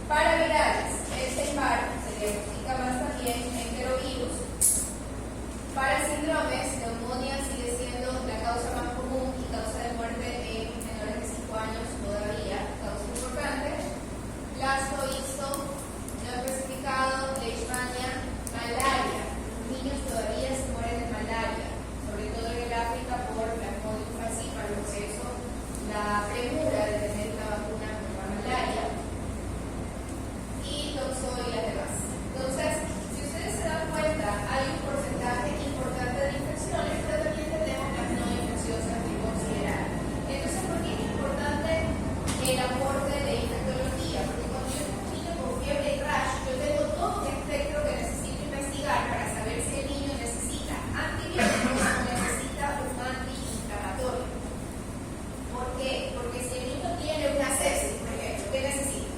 Paravirales, este par se diagnostica más también enterovirus. Para síndromes, neumonía sigue siendo la causa más común y causa de muerte en menores de 5 años todavía, causa importante. Blasto, histo, no especificado, leishmania, malaria. Los niños todavía se mueren de malaria, sobre todo en el África por plasmodium falciparum, por eso la premura de tener una vacuna contra la malaria. Y toxo y las demás. Entonces, si ustedes se dan cuenta, hay un porcentaje importante de infecciones, pero también tenemos las no infecciosas que considerar. Entonces, ¿por qué es importante el aporte de infectología? Porque cuando yo tengo un niño con fiebre y rash, yo tengo todo un espectro que necesito investigar para saber si el niño necesita antibióticos o necesita un antiinflamatorio. ¿Por qué? Porque si el niño tiene una sepsis, por ejemplo, ¿qué necesita?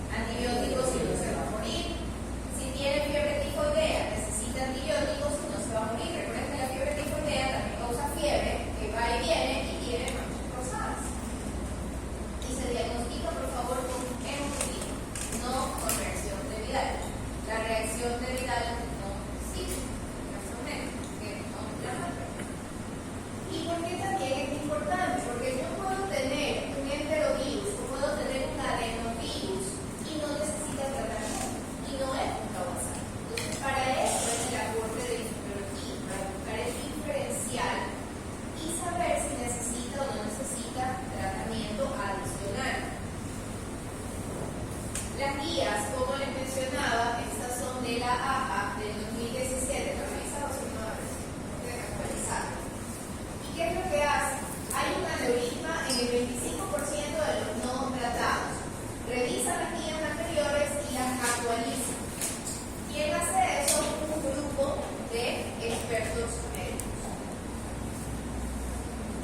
Antibióticos y no se va a morir. Si tiene fiebre tifoidea, necesita antibióticos y no se va a morir. Recuerden que la fiebre tifoidea también causa fiebre, que va y viene y tiene manchas rosadas. Y se diagnostica, por favor, con hemofilio, no con reacción de Vidal. La reacción de Vidal no existe, que no la mata. ¿Y por qué también es importante? Porque yo puedo tener un enterovirus, o puedo tener un adenovirus y no necesita tratamiento, y no es un causal. Entonces, para eso es el aporte de infectología, para buscar el diferencial y saber si necesita o no necesita tratamiento adicional. Las guías, como les mencionaba, estas son de la AHA del 2017, ¿la revisado o no la versión? Actualizada. ¿Y qué es lo que hace? Hay un aneurisma en el 25% de los no tratados. Revisan las guías anteriores y las actualizan. ¿Quién hace eso? Un grupo de expertos médicos.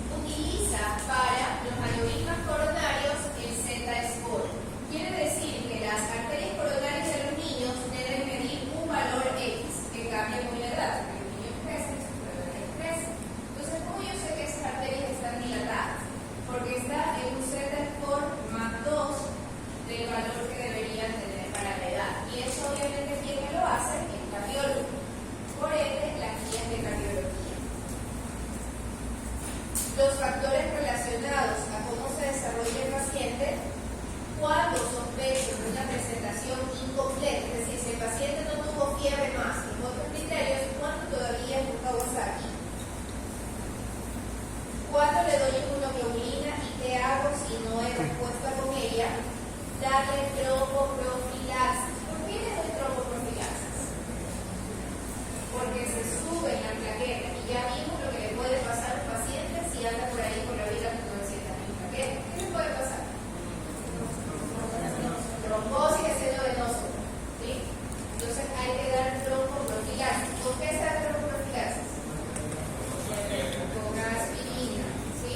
Utiliza para los aneurismas coronarios el Z-score. Quiere decir que las arterias coronarias de los niños deben medir un valor X, que cambia con la edad, porque los niños crecen, sus coronarias crecen. Entonces, ¿cómo yo sé que esas arterias están dilatadas? Porque está en un Z-score más 2 del valor que deberían tener para la edad. Y eso obviamente ¿quién lo hace? El cardiólogo. Por ende, las guías de cardiología. Los factores relacionados a cómo se desarrolla el paciente, cuando sospecho de una presentación incompleta, es decir, si el paciente no tuvo fiebre más y otros criterios, ¿cuánto todavía es un Kawasaki? ¿Cuándo le doy inmunoglobulina y qué hago si no he respuesta con ella? Darle tropoprofilaxis. ¿Por qué le doy tropoprofilaxis? Porque se sube en la plaqueta y ya vimos lo que le puede pasar a un paciente si anda por ahí por la vida con 900.000 plaquetas. ¿Qué le puede pasar? Trombosis de seno venoso. ¿Sí? Entonces hay que dar tropoprofilaxis. ¿Con qué se da tropoprofilaxis? Con aspirina. ¿Sí?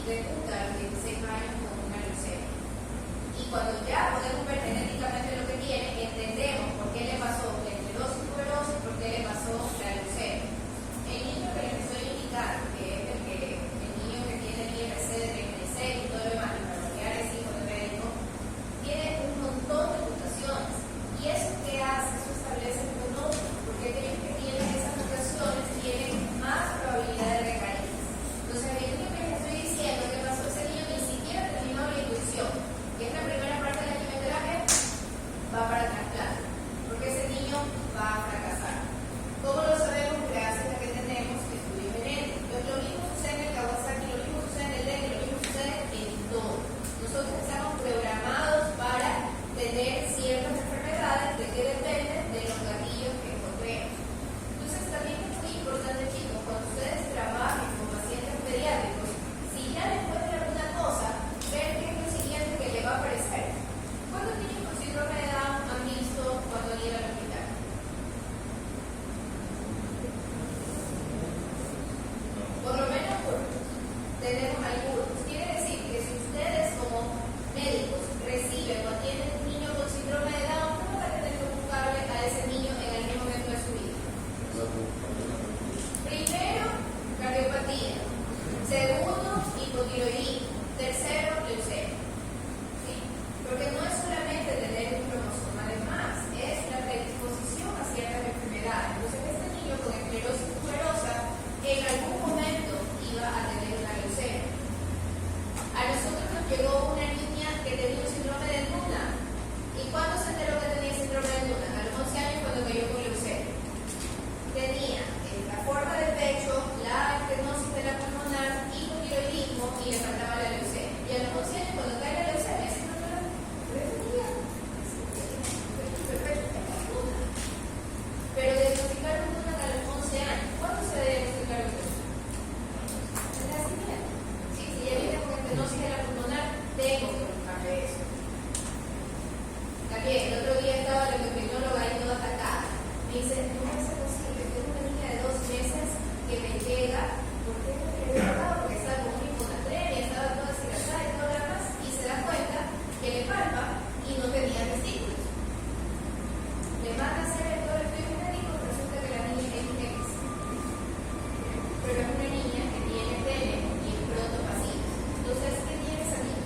debuta a los 16 años con una leucemia. Y cuando ya podemos ver genéticamente lo que tiene, entendemos por qué le pasó la esclerosis tuberosa y por qué le pasó la leucemia. El niño que les estoy indicando, que es el niño que tiene el IMC de 36 y todo lo demás, y familiares, hijos de médico, tiene un montón de mutaciones. ¿Y eso qué hace? Eso establece el pronóstico, porque aquellos que tienen esas mutaciones tienen más probabilidad de recaídas. Entonces, el niño que les estoy diciendo que pasó, ese niño ni siquiera terminó la inducción, que es la primera parte de la quimioterapia, va para trasplante, porque ese niño va a fracasar. ¿Cómo lo sabemos? Gracias a que tenemos estudios genéticos. Entonces, lo mismo sucede en el Kawasaki, lo mismo sucede en el dengue, lo mismo sucede en todo. Nosotros estamos programados para tener ciertas enfermedades que dependen de los gatillos que encontremos. Entonces, también es muy importante, chicos, cuando ustedes trabajen con pacientes pediátricos, si ya les encuentran alguna cosa, ver qué es lo siguiente que le va a aparecer. ¿Cuántos niños con síndrome de Down han visto cuando llegan al hospital? Por lo menos tenemos algunos. Quiere decir que si ustedes como médicos reciben o atienden un niño con síndrome de Down, ¿cómo van a tener que buscarle a ese niño en algún momento de su vida? Primero, cardiopatía. Segundo, hipotiroidismo. Tercero, leucemia. ¿Sí? Porque no es solamente tener un cromosoma, además es la predisposición a ciertas enfermedades. Entonces, este niño con esclerosis tuberosa en algún momento iba a tener una leucemia. A nosotros nos llegó una niña que tenía un síndrome de Luna. ¿Y cuándo se enteró que tenía síndrome de Luna? A los 11 años, cuando cayó con leucemia. Tenía la forma del pecho, la estenosis de la pulmonar, hipotiroidismo y le faltaba la leucemia. Y a los 11 años, cuando cae la leucemia, se no la pero diagnosticaron Luna a los 11 años. ¿Cuándo se diagnostica leucemia? En la siguiente. Sí, si ya viene con estenosis de la pulmonar, tengo que buscarle eso. También, el otro día estaba la endocrinóloga ahí toda atacada. Me dice, no es posible, tengo una niña de 2 meses que me llega, ¿por qué no le he dado? Porque estaba con una hiponatremia, estaba toda deshidratada y todo lo demás, y se da cuenta que le palpa y no tenía testículos. Le manda a hacer todo el estudio médico, resulta que la niña es un X. Pero es una niña que tiene pene y es pronto pasivo. Entonces, ¿qué tiene esa niña?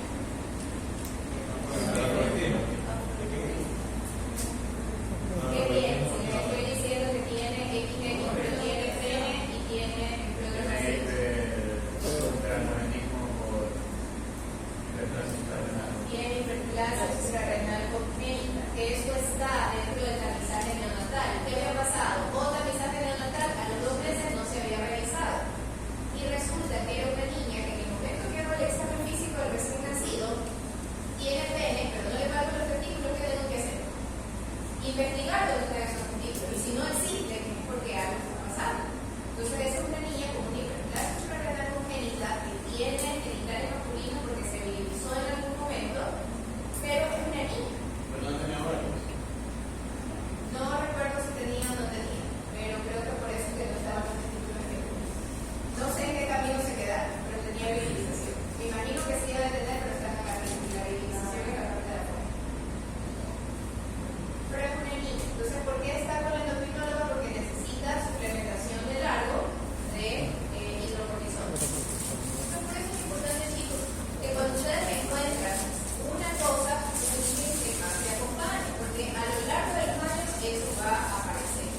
¿Qué tiene? Si le estoy diciendo que tiene XX, pero tiene pene y tiene pronto pasivo. Tiene hiperplasia suprarrenal congénita, que eso está dentro del tamizaje neonatal. ¿Qué había pasado? O tamizaje neonatal a los 2 meses no se había realizado. Y resulta que era una niña que en el momento que hago el examen físico del recién nacido, tiene pene, pero no le faltan los testículos. ¿Qué tengo que hacer? Investigar dónde están esos testículos. Y si no existen, es porque algo está pasando. Entonces, esa es una niña con una hiperplasia suprarrenal congénita que tiene genitales masculinos porque se virilizó en algún momento, pero es una niña. No recuerdo si tenía o no tenía, pero creo que por eso que no estaban los testículos masculinos. No sé en qué camino se quedaron, pero tenía virilización. Me imagino que sí iba a tener, pero está en la camino, y la virilización en la parte de afuera. Pero es una niña. Entonces, ¿por qué está con la endocrinóloga? Porque necesita suplementación de largo de hidrocortisona. Entonces, por eso es importante, chicos, que cuando ustedes encuentran una cosa, ustedes que más se acompañen, porque a lo largo de los años eso va a aparecer.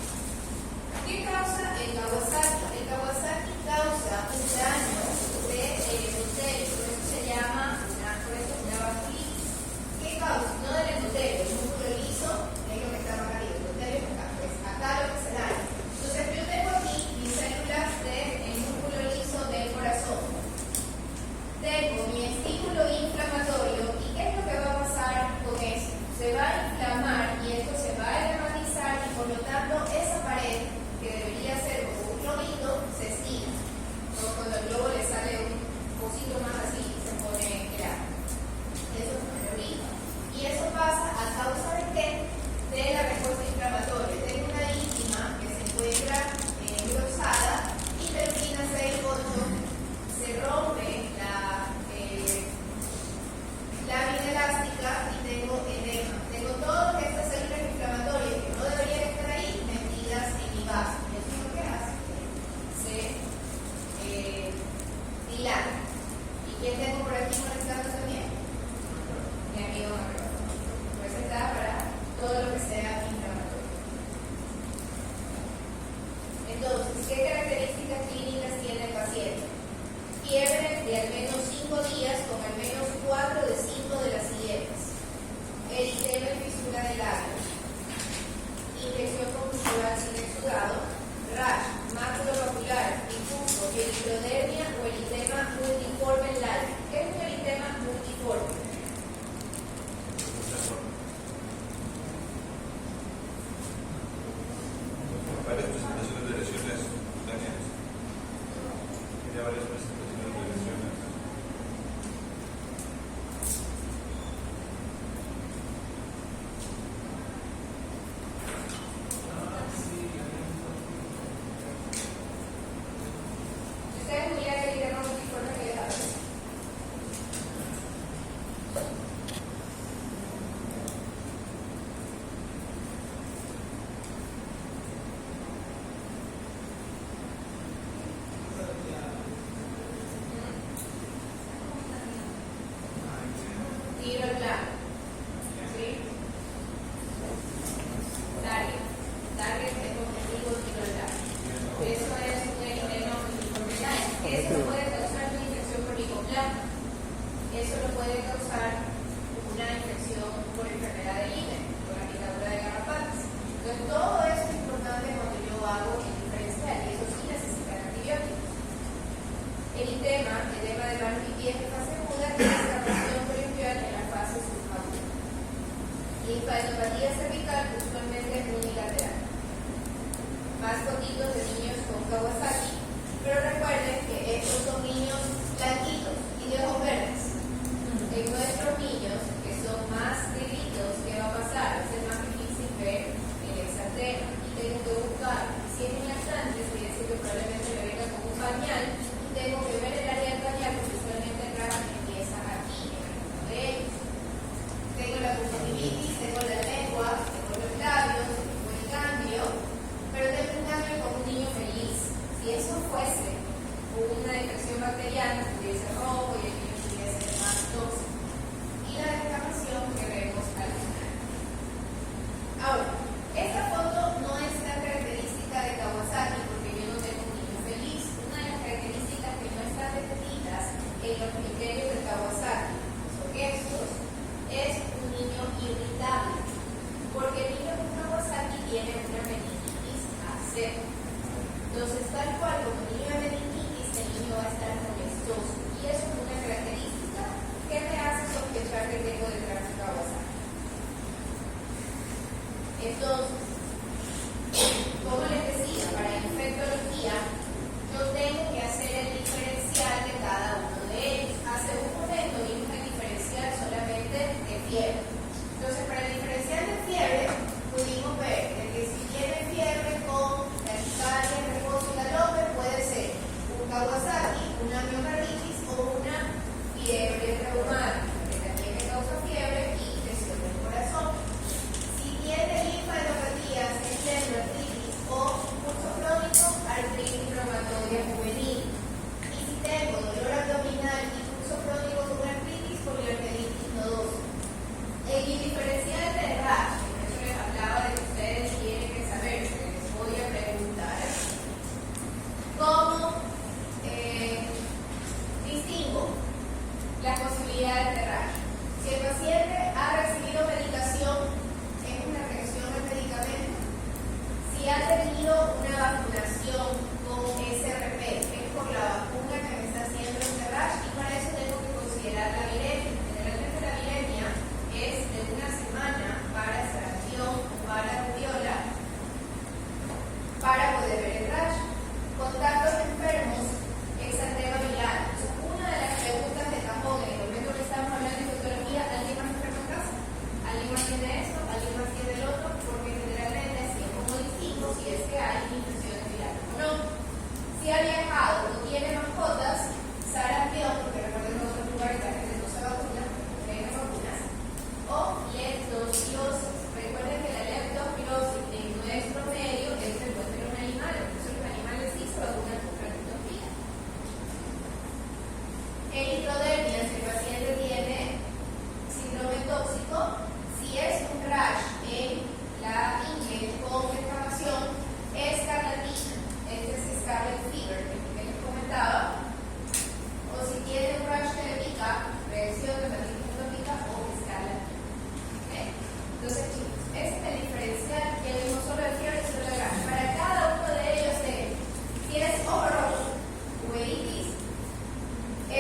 ¿Qué causa el Kawasaki? El Kawasaki causa un daño de endotelio, por eso se llama una vasculitis. ¿Qué causa? No del endotelio, el músculo liso es lo que está más arriba, el endotelio es acá, pues acá lo que se daña. Entonces yo tengo aquí mis células del músculo liso del corazón. Tengo mi estímulo inflamatorio, ¿y qué es lo que va a pasar con eso? Se va a inflamar y esto se va a edematizar y por lo tanto esa pared que debería ser como un globito se estira. Como cuando al globo le sale un cosito más así y se pone grande. Eso es una teoría. Y eso pasa a causa de qué? De la respuesta inflamatoria. Tengo una íntima que se encuentra engrosada, interleucina 6-8, se rompe la quién tengo por aquí molestando también? Mi amigo Macron. Pues está para todo lo que sea inflamatorio. Entonces, ¿qué características clínicas tiene el paciente? Fiebre de al menos 5 días con al menos 4 de 5 de las siguientes. Eritema y fisura del labio. Infección conjuntival sin exudado. Rash, máculo papular, difuso, erythrodermia o eritema multiforme en labio. ¿Qué es un eritema multiforme? Varias presentaciones de lesiones cutáneas. Tiene varias presentaciones de lesiones. ¿Ustedes muy el eritema multiforme que les hablo? Tiro al plano. ¿Sí? Target es objetivo, tiro al plano. Eso es un eritema multiforme en labio. Eso no puede causar una infección por licoplasma. Eso lo puede causar una infección por enfermedad de Lyme, por la picadura de garrapatas. Entonces, todo eso es importante cuando yo hago el diferencial, y eso sí necesita antibióticos. Edema de manos y pies de fase aguda y inflamación bronquial en la fase subaguda. Linfadenopatía cervical usualmente unilateral. Más fotitos de niños con Kawasaki, pero recuerden que estos son niños blanquitos y de ojos verdes. En nuestros niños, que son más negritos, ¿qué va a pasar? Es más difícil ver el exantema.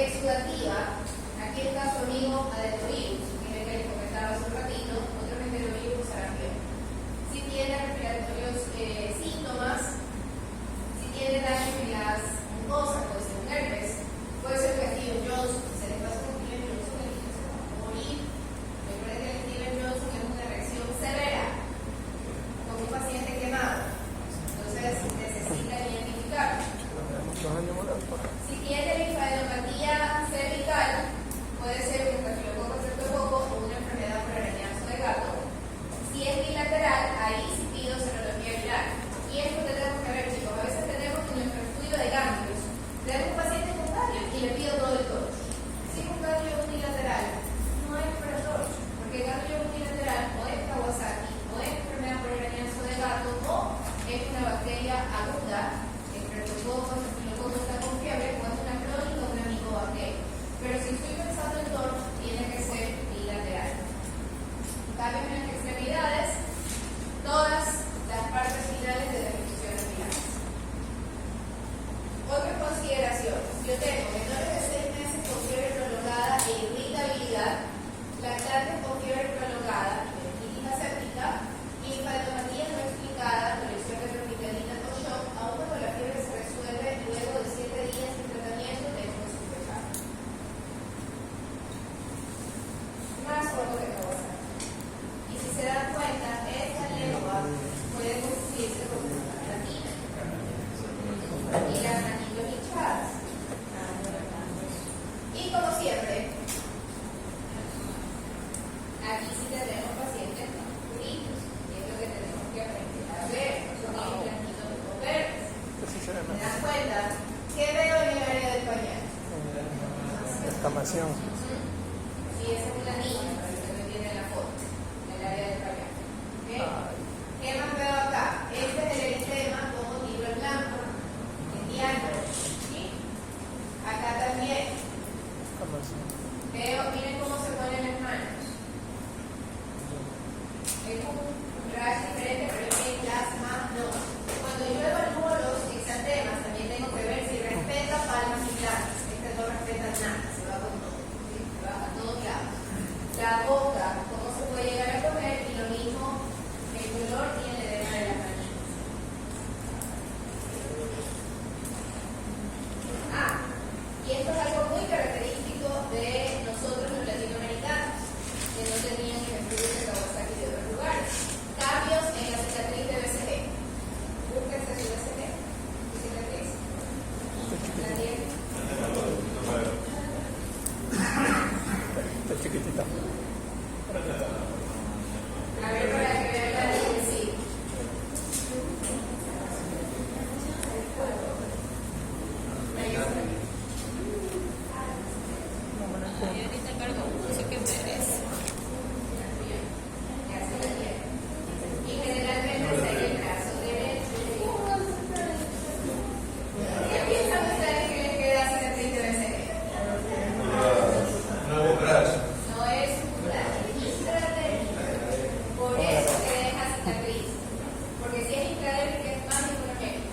exudativa, aquí está su amigo adenovirus, que es el que les comentaba hace un ratito, otro enterovirus sarampión. Si tiene respiratorios síntomas, si tiene daño en las mucosas, puede ser un herpes, puede ser un Steven Johnson, se le pasa con Steven Johnson y se va a morir. Recuerden que el Steven Johnson es una reacción severa con un paciente quemado, entonces necesita identificarlo. Si tiene linfadenopatía cervical, puede ser un estafilococo streptococo o una enfermedad por arañazo de gato. Si es bilateral, ahí sí pido serología viral. Y esto tenemos que ver, chicos, a veces tenemos en nuestro estudio de ganglios, tenemos un paciente con ganglios y le pido todo el torcho. Si es un ganglio unilateral, no es para torcho, porque el ganglio unilateral o es Kawasaki, o es enfermedad por arañazo de gato, o es una bacteria aguda, streptococo, estafilococo está con fiebre, o es una crónica o una micobacteria. Pero si estoy pensando en torcho, tiene que ser bilateral. Cambios en las extremidades, todas las partes finales de las infusiones finales. Otras consideraciones. Yo tengo menores de 6 meses con fiebre prolongada e irritabilidad, lactantes con fiebre prolongada, hepatitis aséptica, linfadenopatía no explicada, colección de tropicalina o shock, aún cuando la fiebre se resuelve luego de 7 días de tratamiento, tengo que sospechar. Más fotos de Kawasaki. Y si se dan cuenta, esta lengua puede confundirse con una gelatina. Y las manitos hinchadas. Y como siempre, aquí sí tenemos pacientes puritos. Y es lo que tenemos que aprender a ver. Son los blanquitos o verdes. ¿Se dan cuenta? ¿Qué veo en el área del pañal? Escamación. Sí, esa es una niña, para que se tiene la foto, en el área del pañal. ¿Okay? ¿Qué más veo acá? Este es el eritema como libro blanco, indiano. ¿Sí? Acá también. Veo, miren cómo se ponen las manos. Es un rash diferente, pero es que las manos. Cuando yo evalúo los exantemas, también tengo que ver si respeta palmas y planas. Este no respeta nada, se va con todo. ¿Sí? Se va a todos lados. La boca, cómo se puede llegar a comer, y lo mismo el color y el edema de las manitas. Y esto es algo muy característico de nosotros los latinoamericanos, que no tenían el estudio de Kawasaki de otros lugares. Cambios en la cicatriz de BCG. Búsquense su BCG, su cicatriz. La tiene. Está chiquitita. A ver, para que vean la línea, sí. Ahí está. Ahorita cargo, no sé qué merece. Y así la tiene. Y generalmente sería el brazo derecho. ¿Qué piensan ustedes que les queda cicatriz de BCG? No es un brazo, es intradérmico. Por eso se deja cicatriz. Porque si es intradérmico es más hipogénico.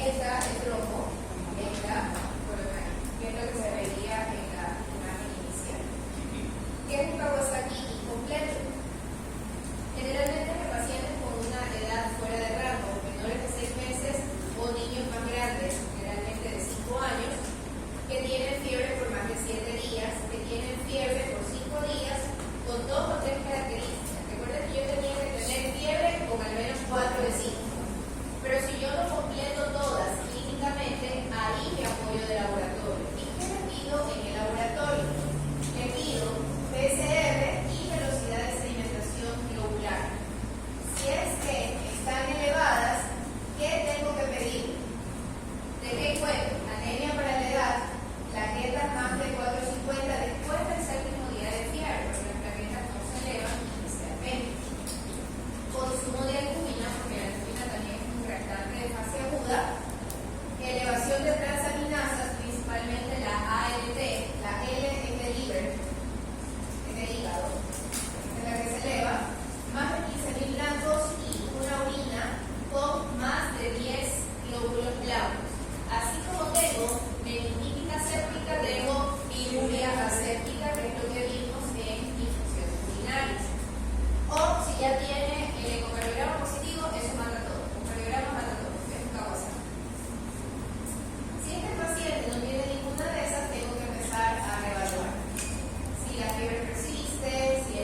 aquí está el trombo, que es lo que se veía en la imagen inicial. ¿Qué es un Kawasaki incompleto? Generalmente los pacientes con una edad fuera de rango, menores de 6 meses o niños más grandes, generalmente de 5 años, que tienen fiebre por más de 7 días, que tienen fiebre por 5 días, con 2 o 3 características. Recuerden que yo tenía que tener fiebre con al menos 4 de 5. Pero si yo no completo todas clínicamente, ahí me apoyo de laboratorio. ¿Y qué le pido en el laboratorio? Le pido PCR y velocidad de sedimentación globular. Si es que están elevadas, ¿qué tengo que pedir? ¿De qué cuento? Anemia para la edad, plaquetas más de 450 después del séptimo día de fiebre, porque las plaquetas no se elevan inicialmente. Consumo de albúmina, porque la albúmina también es un reactante de fase aguda. Elevación de transaminasas, principalmente la ALT, la L es de liver, es de hígado, es la que se eleva, más de 15.000 blancos y una orina con más de 10 glóbulos blancos. Así como tengo meningitis aséptica, tengo piruria aséptica, que es lo que vimos en infecciones urinarias. O si ya tiene el ecocardiograma positivo, eso mata todo. El ecocardiograma mata todo, es un Kawasaki. Si este paciente no tiene ninguna de esas, tengo que empezar a reevaluar. Si la fiebre persiste, si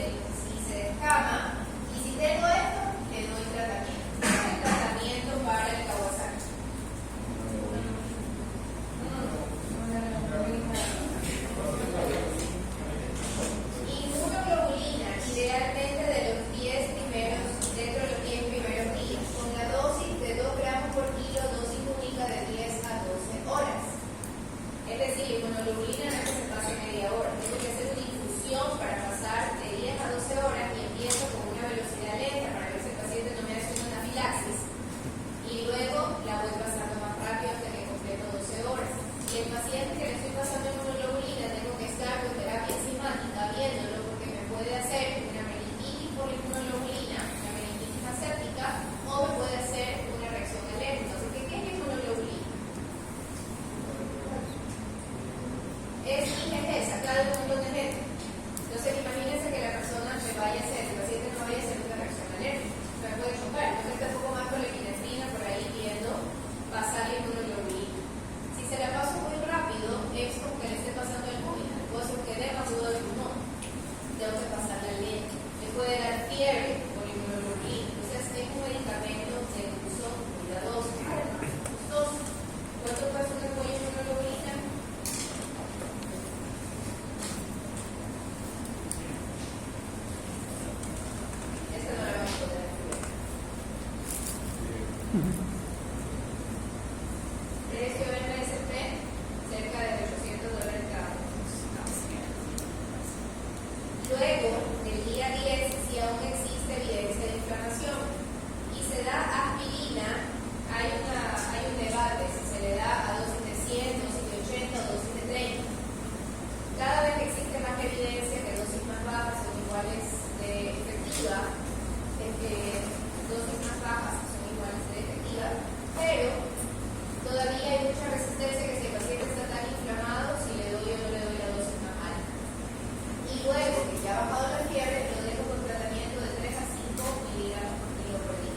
se descama, y si tengo esto, le doy tratamiento. ¿Qué es el tratamiento para el Kawasaki? Inmunoglobulina, idealmente de los 10 primeros, dentro de los 10 primeros días, con la dosis de 2 gramos por kilo, dosis única de 10 a 12 horas. Es decir, inmunoglobulina no es que se pase media hora, tengo que hacer una infusión para pasar de 10 a 12 horas y empiezo con una velocidad lenta para que ese paciente no me haga una anafilaxis y luego la voy pasando más rápido hasta que completo 12 horas. Y el paciente que le estoy pasando inmunoglobulina tengo que estar con terapia enzimática viéndolo porque me puede hacer una meningitis por inmunoglobulina, una meningitis aséptica o me puede hacer una reacción alérgica. Así que, ¿qué es inmunoglobulina? Es IgG, sacado de un montón de gente. Entonces, imagínense que la persona me vaya a hacer, el paciente no vaya a hacer una reacción alérgica. Me puede chocar. Entonces, está un poco más con la epinefrina por ahí viendo pasar la inmunoglobulina. Si se la paso muy rápido, es como que le esté pasando el albúmina. Le puedo hacer que dé más duda del pulmón. Tengo que pasarla lenta. Le puede dar fiebre por inmunoglobulina. Entonces, es un medicamento de uso cuidadoso, costoso. ¿Cuánto cuesta un apoyo de inmunoglobulina? Esta no la vamos a poder estudiar. Precio MSP, cerca de $800 cada uno. Luego, del día 10, si aún existe evidencia de inflamación y se da aspirina, hay un debate si se le da a dosis de 100, dosis de 80 o dosis de 30. Cada vez que existe más evidencia que dosis más bajas son iguales de efectivas, dosis más bajas son iguales de efectivas, pero todavía hay mucha resistencia que si el paciente está tan inflamado, si le doy o no le doy la dosis más alta. Y luego que ya ha bajado la fiebre, lo dejo con tratamiento de 3 a 5 miligramos por kilo por día.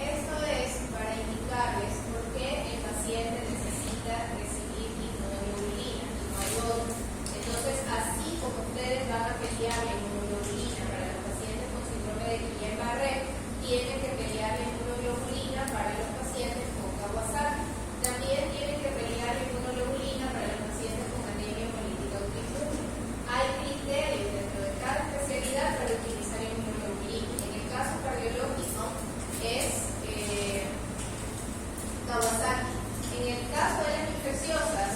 Esto es para indicarles por qué el paciente necesita recibir inmunoglobulina y no hay otro. Entonces, así como ustedes van a pelear la inmunoglobulina para los pacientes con síndrome de Guillain-Barré, tienen que pelear la inmunoglobulina para los pacientes con Kawasaki. También tienen que pelear la inmunoglobulina para los pacientes con anemia hemolítica autoinmune. Hay criterios dentro de cada especialidad para utilizar la inmunoglobulina. En el caso cardiológico es Kawasaki. En el caso de las infecciosas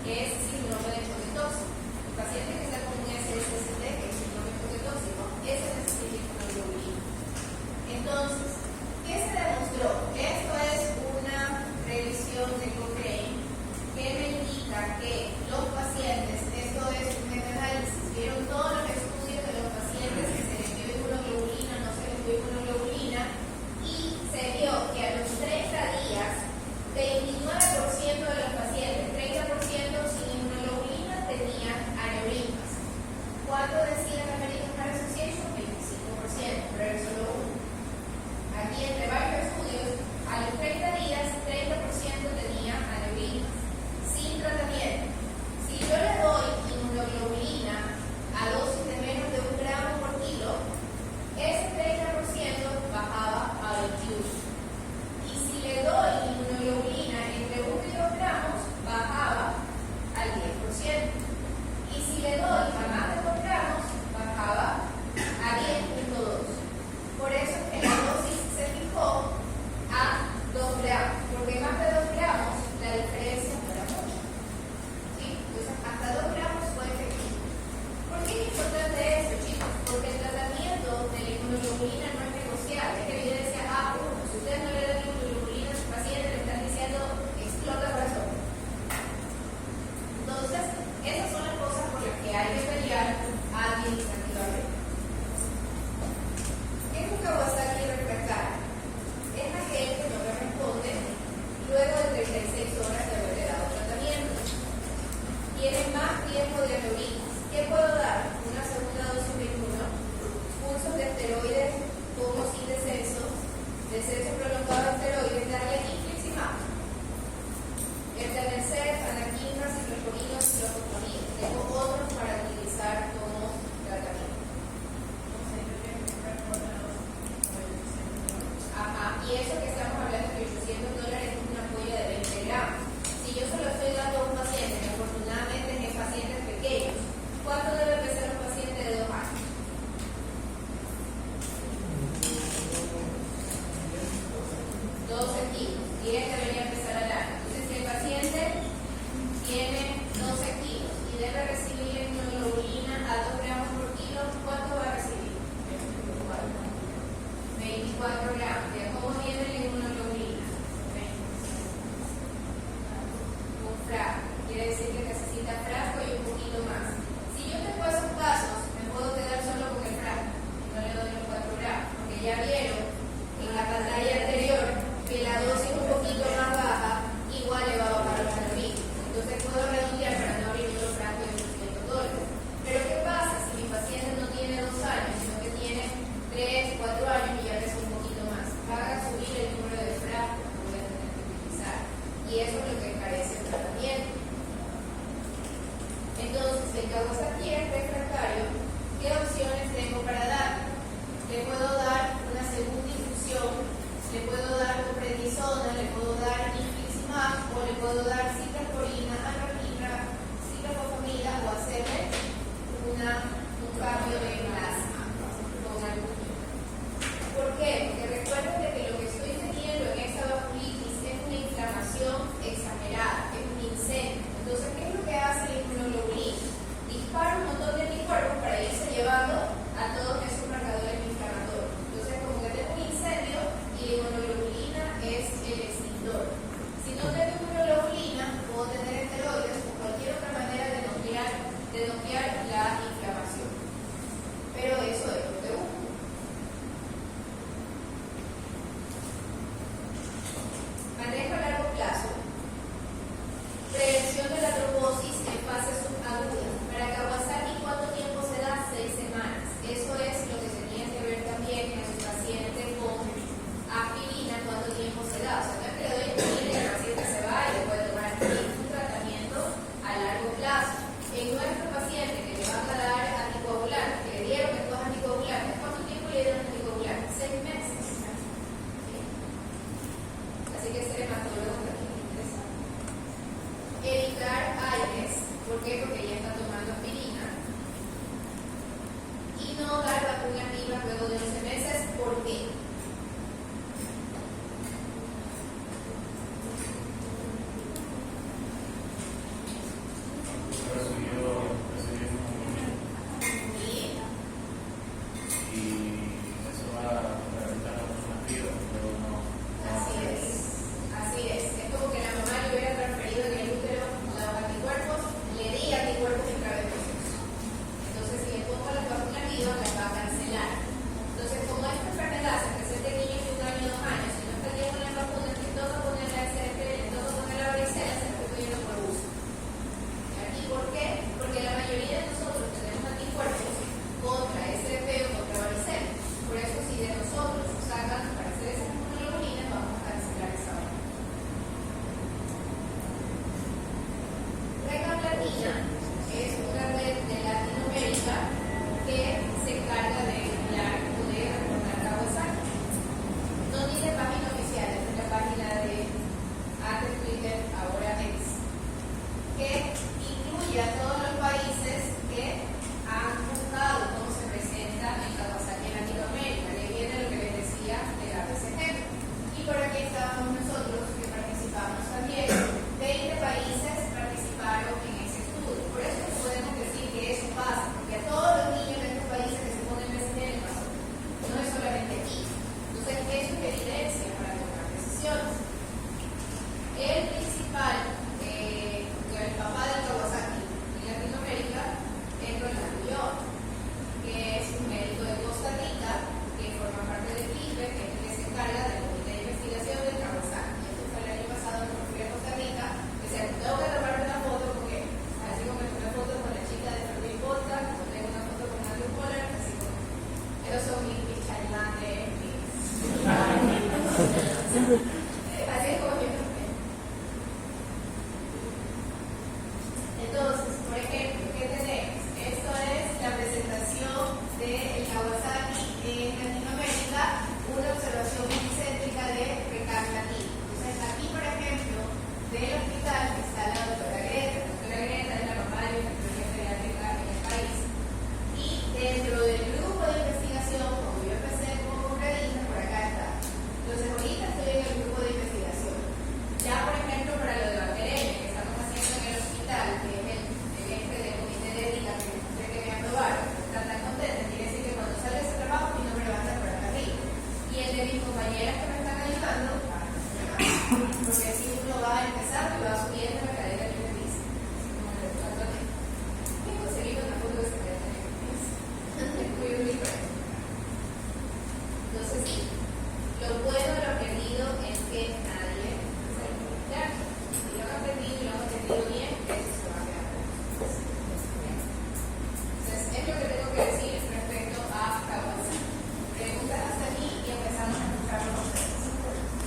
es síndrome de Cohen-Toxo. El paciente que está con un SSCT, que es síndrome muy arriba luego de 11 meses. ¿Por qué?